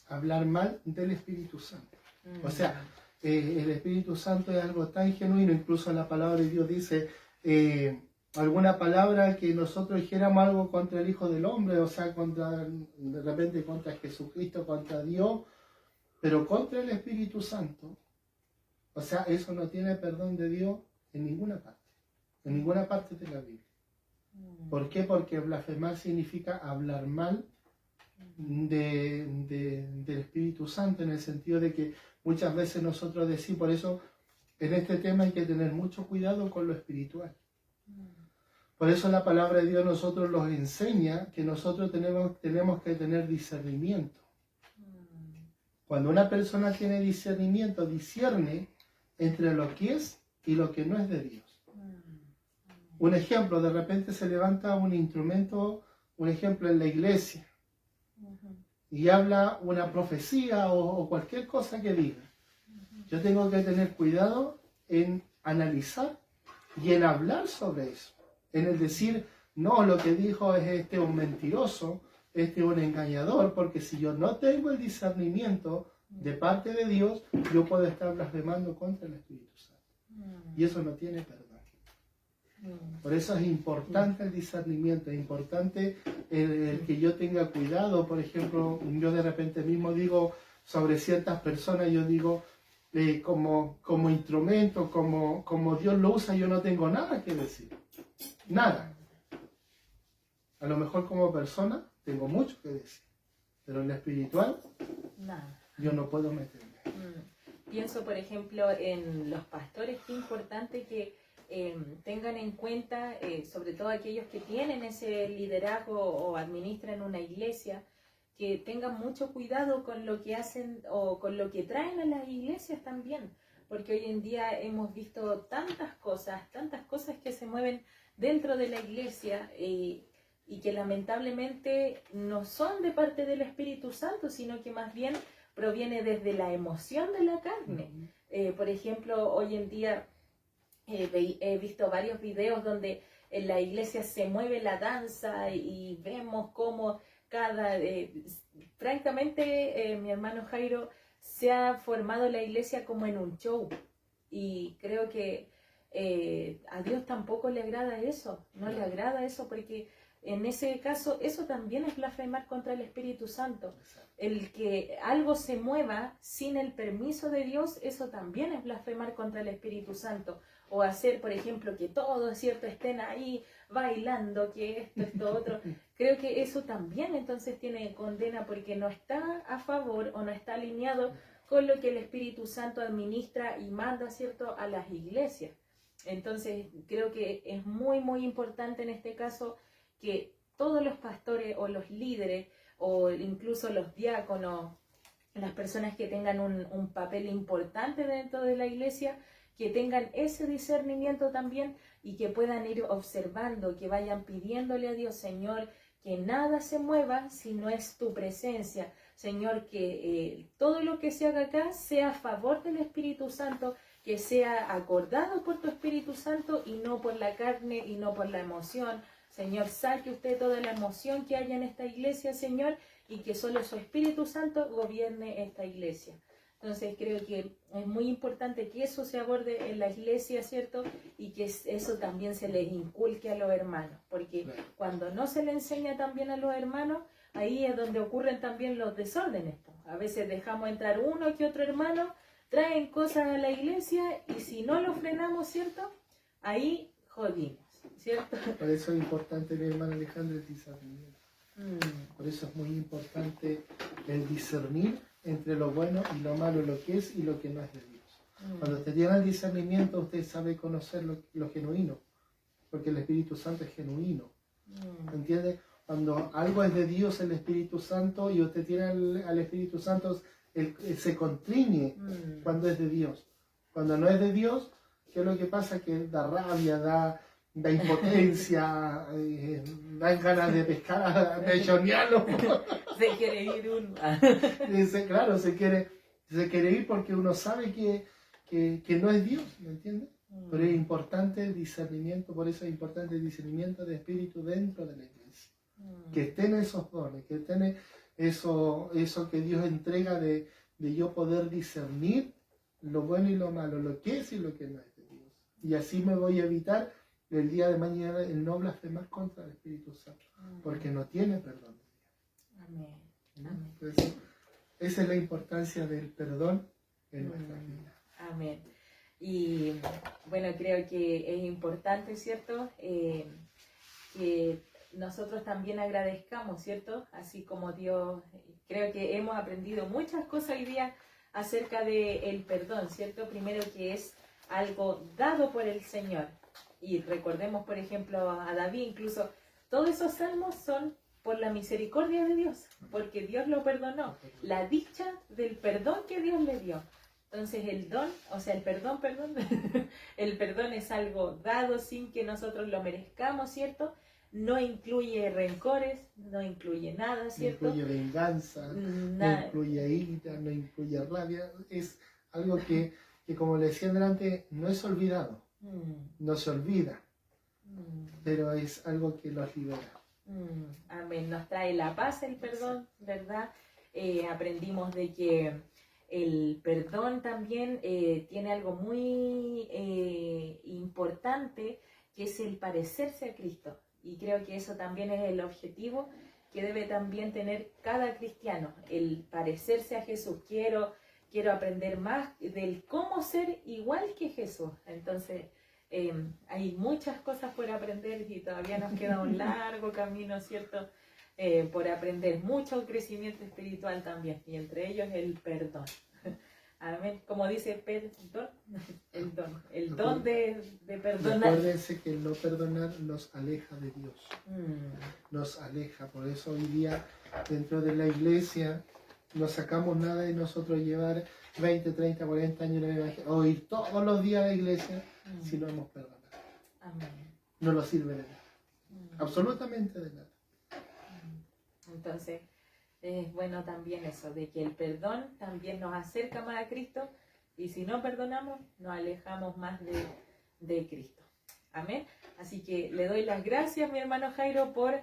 Hablar mal del Espíritu Santo. O sea, el Espíritu Santo es algo tan genuino, incluso la palabra de Dios dice, alguna palabra que nosotros dijéramos algo contra el Hijo del Hombre, o sea, de repente contra Jesucristo, contra Dios, pero contra el Espíritu Santo, o sea, eso no tiene perdón de Dios en ninguna parte de la Biblia. ¿Por qué? Porque blasfemar significa hablar mal del Espíritu Santo, en el sentido de que muchas veces nosotros decimos, por eso en este tema hay que tener mucho cuidado con lo espiritual. Por eso la palabra de Dios nosotros nos enseña que nosotros tenemos que tener discernimiento. Cuando una persona tiene discernimiento, discierne entre lo que es y lo que no es de Dios. Un ejemplo, de repente se levanta un instrumento, un ejemplo en la iglesia, y habla una profecía o cualquier cosa que diga. Yo tengo que tener cuidado en analizar y en hablar sobre eso. En el decir, no, lo que dijo es un mentiroso, un engañador, porque si yo no tengo el discernimiento de parte de Dios, yo puedo estar blasfemando contra el Espíritu Santo. Y eso no tiene perdón. Por eso es importante el discernimiento, es importante el que yo tenga cuidado. Por ejemplo, yo de repente mismo digo sobre ciertas personas, yo digo, como instrumento, como Dios lo usa, yo no tengo nada que decir. Nada. A lo mejor como persona tengo mucho que decir, pero en lo espiritual, nada. Yo no puedo meterme. Pienso, por ejemplo, en los pastores, qué importante que tengan en cuenta, sobre todo aquellos que tienen ese liderazgo o administran una iglesia, que tengan mucho cuidado con lo que hacen o con lo que traen a las iglesias también, porque hoy en día hemos visto tantas cosas que se mueven dentro de la iglesia y que lamentablemente no son de parte del Espíritu Santo, sino que más bien proviene desde la emoción de la carne. Por ejemplo, hoy en día he visto varios videos donde en la iglesia se mueve la danza y vemos cómo francamente, mi hermano Jairo, se ha formado la iglesia como en un show, y creo que a Dios tampoco le agrada eso, no le agrada eso, porque en ese caso eso también es blasfemar contra el Espíritu Santo. Exacto. El que algo se mueva sin el permiso de Dios, eso también es blasfemar contra el Espíritu Santo. O hacer, por ejemplo, que todos, ¿cierto?, estén ahí bailando, que esto, otro. Creo que eso también entonces tiene condena porque no está a favor o no está alineado con lo que el Espíritu Santo administra y manda, ¿cierto?, a las iglesias. Entonces, creo que es muy, muy importante en este caso que todos los pastores o los líderes o incluso los diáconos, las personas que tengan un papel importante dentro de la iglesia, que tengan ese discernimiento también y que puedan ir observando, que vayan pidiéndole a Dios, Señor, que nada se mueva si no es tu presencia. Señor, que todo lo que se haga acá sea a favor del Espíritu Santo, que sea acordado por tu Espíritu Santo y no por la carne y no por la emoción. Señor, saque usted toda la emoción que haya en esta iglesia, Señor, y que solo su Espíritu Santo gobierne esta iglesia. Entonces creo que es muy importante que eso se aborde en la iglesia, ¿cierto? Y que eso también se les inculque a los hermanos, porque cuando no se le enseña también a los hermanos, ahí es donde ocurren también los desórdenes. A veces dejamos entrar uno que otro hermano, traen cosas a la iglesia y si no lo frenamos, ¿cierto? Ahí jodimos, ¿cierto? Por eso es importante, mi hermano Alejandro, el discernimiento. Por eso es muy importante el discernir entre lo bueno y lo malo, lo que es y lo que no es de Dios. Cuando usted tiene el discernimiento, usted sabe conocer lo genuino, porque el Espíritu Santo es genuino. ¿Entiende? Cuando algo es de Dios, el Espíritu Santo, y usted tiene al Espíritu Santo, él se contriñe cuando es de Dios. Cuando no es de Dios, ¿qué es lo que pasa? Que da rabia, da impotencia, dan ganas de pescar, de chonearlo. Se quiere ir uno. Claro, se quiere ir porque uno sabe que no es Dios, ¿me entiendes? Pero es importante el discernimiento, por eso es importante el discernimiento de espíritu dentro de la iglesia. Que estén esos dones, que estén eso que Dios entrega de yo poder discernir lo bueno y lo malo, lo que es y lo que no es de Dios. Y así me voy a evitar el día de mañana el no blasfemar contra el Espíritu Santo, porque no tiene perdón de Dios. Amén. Amén. Entonces, esa es la importancia del perdón en nuestra vida. Amén. Y bueno, creo que es importante, ¿cierto? Que nosotros también agradezcamos, ¿cierto? Así como Dios, creo que hemos aprendido muchas cosas hoy día acerca del perdón, ¿cierto? Primero que es algo dado por el Señor. Y recordemos, por ejemplo, a David, incluso todos esos salmos son por la misericordia de Dios, porque Dios lo perdonó, la dicha del perdón que Dios le dio. Entonces el don, o sea, el perdón, el perdón es algo dado sin que nosotros lo merezcamos, ¿cierto? No incluye rencores, no incluye nada, ¿cierto? No incluye venganza, no incluye ira, no incluye rabia. Es algo que como le decía delante, no es olvidado, no se olvida, pero es algo que los libera. Amén. Nos trae la paz el perdón, ¿verdad? Aprendimos de que el perdón también tiene algo muy importante, que es el parecerse a Cristo. Y creo que eso también es el objetivo que debe también tener cada cristiano, el parecerse a Jesús. Quiero aprender más del cómo ser igual que Jesús. Entonces, hay muchas cosas por aprender y todavía nos queda un largo camino, ¿cierto? Por aprender, mucho crecimiento espiritual también, y entre ellos el perdón. Amén. Como dice perdón, el don de perdonar. Recuérdense que el no perdonar nos aleja de Dios, nos aleja. Por eso hoy día dentro de la iglesia no sacamos nada de nosotros llevar 20, 30, 40 años en el evangelio, o ir todos los días a la iglesia si no hemos perdonado. Amén. No nos sirve de nada, absolutamente de nada. Entonces, es bueno también eso, de que el perdón también nos acerca más a Cristo, y si no perdonamos, nos alejamos más de Cristo. Amén. Así que le doy las gracias, mi hermano Jairo, por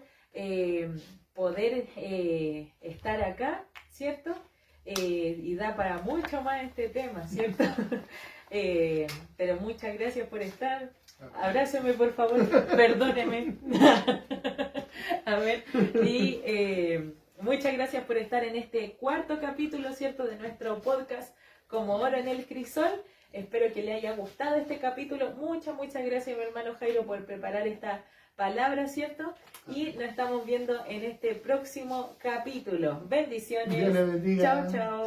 poder estar acá, ¿cierto? Y da para mucho más este tema, ¿cierto? Pero muchas gracias por estar. Abráceme, por favor. Perdóneme. Amén. Y muchas gracias por estar en este cuarto capítulo, ¿cierto?, de nuestro podcast Como Oro en el Crisol. Espero que le haya gustado este capítulo. Muchas gracias, mi hermano Jairo, por preparar esta palabra, ¿cierto? Y nos estamos viendo en este próximo capítulo. Bendiciones. Dios le bendiga. Chao.